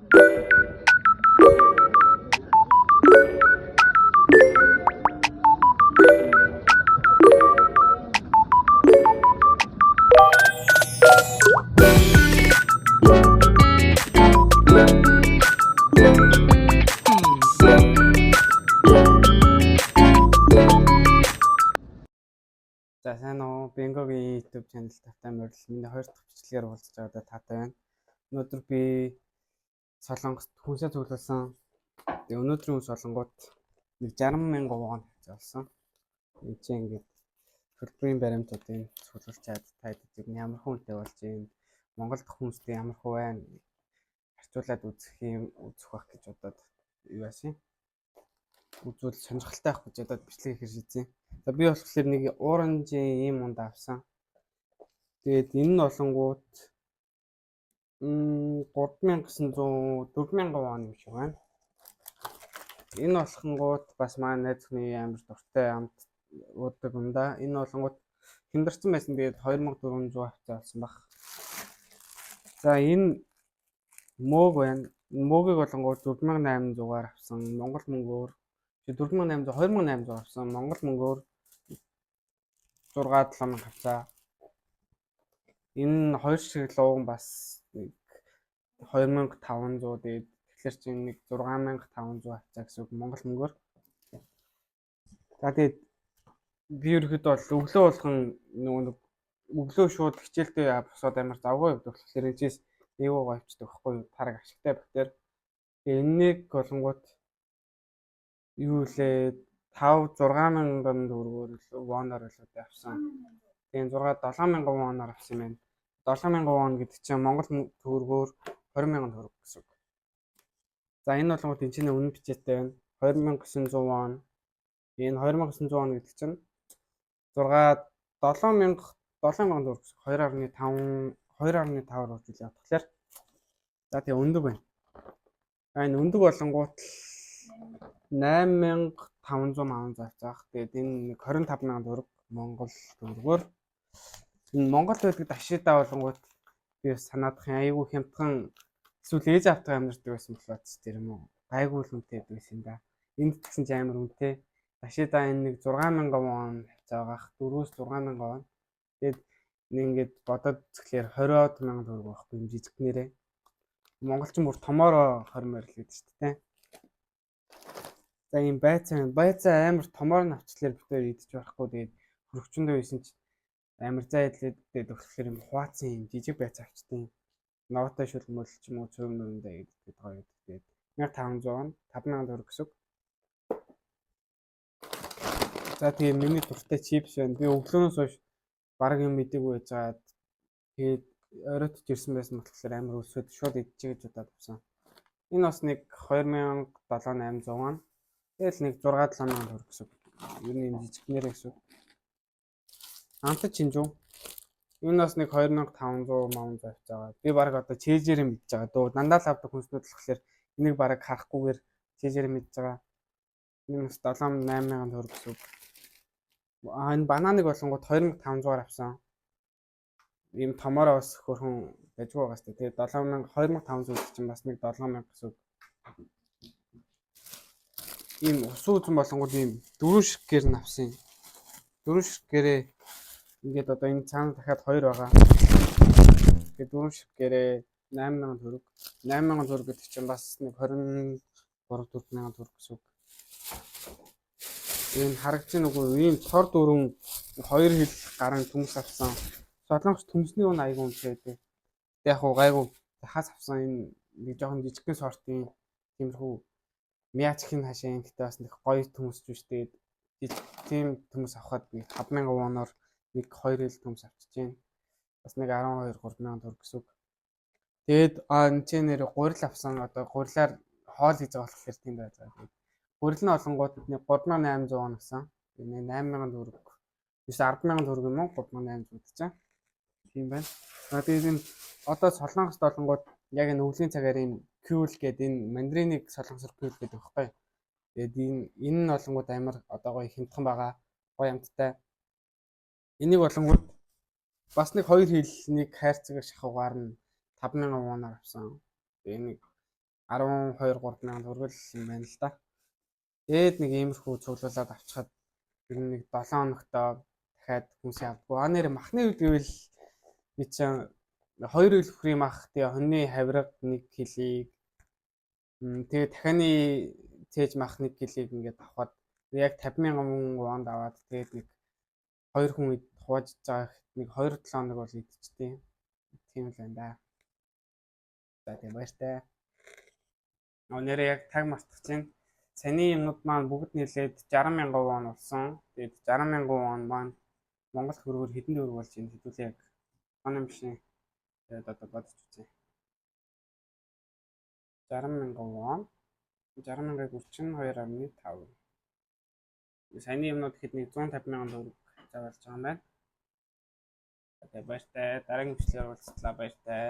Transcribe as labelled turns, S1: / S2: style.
S1: За сайн уу? Бенгогийн YouTube channel тавтай морил миний хоёр дахь бичлэгээр уулзж байгаадаа таатай байна. Өнөөдөр би Солонгост хүнсээ цуглуулсан. Тэгээ өнөөдрийн үн солонгууд нэг 60,000 вон болсон. Энд чинь ингээд төлбөрийн баримтуудын цуглуулчаад тайлбар нь ямар хүнтэй болж юм. Монгол дахь хүнстэй ямар хөө байна? Харьцуулаад үзэх байх гэж бодоод юу яасан? Үзвэл сонирхолтой авах гэж бодоод бичлэг хийх шийдсэн. За би болохоор нэг оранжийн ийм унд авсан. Тэгээд энэ нь болонгууд 3900 4000 вон юм шиг байна. Энэ болохонгууд бас маань найз хүний амар дуртай амт уудаг юм да. Энэ болонгууд хямдарсан байсан. Тэгээд 2400 авцаа болсон баг. За энэ мөөг байна. Мөөгийг болонгууд 4800-аар авсан. Монгол мөнгөөр 4800 2800 авсан. Монгол мөнгөөр 6-7000 авцаа. Энэ хоёр шиг лууган бас нэг 2500 дээд тэгэхээр чинь нэг 6500 авцаа гэсэн үг монгол мөнгөөр. За тэгээд би ерөөхдөө бол өглөө болгон нөгөө өглөө шууд хичээлдээ босоод амар завгүй явдаг болохоор энэ чийс эвөө гоёвчдаг байхгүй юу? Тараг ашигтай бактери. Тэгээ энэнийг болонгууд юу лээ 5-6000 төгрөгөөр воноор болоод авсан. Тэгээ 6-7000 воноор авсан юм байна. 7000 вон гэдэг чинь монгол төгрөгөөр 20,000 төгрөг гэсэн үг. За энэ болгоод энэ чинь үнэ бичээтэй байна. 2900 вон. Энэ 2900 вон гэдэг чинь 7000 төгрөг гэсэн 2.5 руу явах тэгэхээр за тэгээ өндөг байна. Энэ өндөг болонгууд 8500 авцаах. Тэгээд энэ 25000 төгрөг монгол төгрөгөөр энэ Монгол байдаг дашидаа болонгууд би санаадах айгүй хямдхан эсвэл ээж автаа амьдардаг байсан болоод тэр юм уу гайгүй л үнэтэй байсан юм да. Энд гэсэн чи амар үнэтэй. Дашидаа энэ нэг 6000 вон авцаагах 4-6000 вон. Тэгээд ингээд бодоод үзэхлээр 20,000 төгрөг байхгүй юм жижиг нэрээ. Монголч бүр томоороо 20 морил гэдэг шүү дээ. За ийм байцаа амар томоор нь авчлаар битээр идэж байхгүй. Тэгээд хөрөгчөндөө байсан чи амар зайдлээд өгөхлөр юм хуваацсан юм жижиг байцаа авчтیں۔ Новотой шүл мөлч юм уу цөм мөндөө гэдэг гоё гэдэг. 1500 вон 5000 төгрөг гэсэн. За тийм миний дуртай чипс байна. Би өглөөнөөс хойш бараг юм мэдээгүй байж байгаад тэгээд оройтж ирсэн байсан болохоор амар өсөд шууд идчихье гэж бодоод авсан. Энэ бас нэг 2700-800 вон. Тэгэл нэг 6-7000 төгрөг гэсэн. Юу нэг жижиг нэрээ гэсэн. Амтад чинжүү. Энэ бас нэг 2500 маун завцаагаа. Би баг одоо чэйжээр мэдж байгаа. Дөө дандаа л авдаг хүнснүүд болохоор энийг баг харахгүйгээр чэйжээр мэдж байгаа. Энэ бас 7-80000 төгрөг гэсэн. Энэ бананыг болонгууд 2500-аар авсан. Ийм томоороо бас хөрхөн байжгүй байгаа сте. Тэгээд 2500 гэдэг чинь бас нэг 7000 гэсэн. Ийм ус үзэн болонгууд ийм дөрөв шиг гэр нь авсан. Дөрөв шиг гэрээ ингээд одоо энэ цаана дахиад 2 байгаа. Тэгээд дөрөв шиг гэрээ 8000 төгрөг. 8000 төгрөг гэдэг чинь бас нэг 23-4000 төгрөг гэсэн. Энэ харагдсан үгүй ийм цор дөрөв 2 хил гарын төмс авсан. Солонгос төмсний үн айгүй үнэтэй байдаг. Яг уу гайгүй хас авсан энэ нэг жоохон жижигхэн сортын тиймэрхүү мяачихын хашаа гэхдээ бас нэг гоё төмсч биш тэгээд тийм төмс авахад би 5000 воноор нэг 2 хил төмс авчиж байна. Бас нэг 12-3000 төгрөг гэсэн. Тэгээд энэ ч нэр гурил авсан одоо гурилаар хоол хийж байгаа болохоор тийм байж байгаа. Тэгээд гурил нь олонгууд нэг 3800 вон авсан. Тэгээд 8000 төгрөг. Биш 100000 төгрөг юм уу? 3800 гэдэг чинь. Тийм байна. Тэгээд энэ одоо Солонгост олонгууд яг энэ өвлийн цагаар энэ кюл гэдэг энэ мандаринийг солонгосоор кюл гэдэг байхгүй. Тэгээд энэ нь олонгууд амар одоо гоё хямдхан байгаа. Гоё амттай. Энийг болонгууд бас нэг 2 хил нэг хайрцаг шахуугаар нь 5000 воноор авсан. Тэгээ нэг 12 3 мянган төгрөг юм байна л да. Тэгээд нэг иймэрхүү цуглуулад авчихад нэг 7 хоногтоо дахиад хүмүүсийн авдаггүй. Нэр махны үед гэвэл би чинь 2 ил хүрийн мах тэгээ хоньны хавирга 1 кг тэгээ дахианы цээж мах 1 кг ингээд авахад яг 50,000 вонд аваад тэгээд нэг 2 хүн хувааж байгаа нэг 2-7 хоног бол идчихтэй. Тийм л байна да. За тийм баяртай. Нэрээ яг таг мартах чинь саяны юмнууд маань бүгд нийлээд 60,000 вон болсон. Тэгээд 60,000 вон маань Монгол төгрөгөөр хэдэн төгрөг болж байна хэдүүлээ яг оноо биш нэ. Тэгээд одоо бодож үзье. 60,000 вон 60,000-ыг үрчин 2.5. Саяны юмнууд хэд нэг 150,000 төгрөг заавалж байгаа юм байна. Тэгээд баяртай. Дараагийн бичлэгээр уулзлаа баяртай.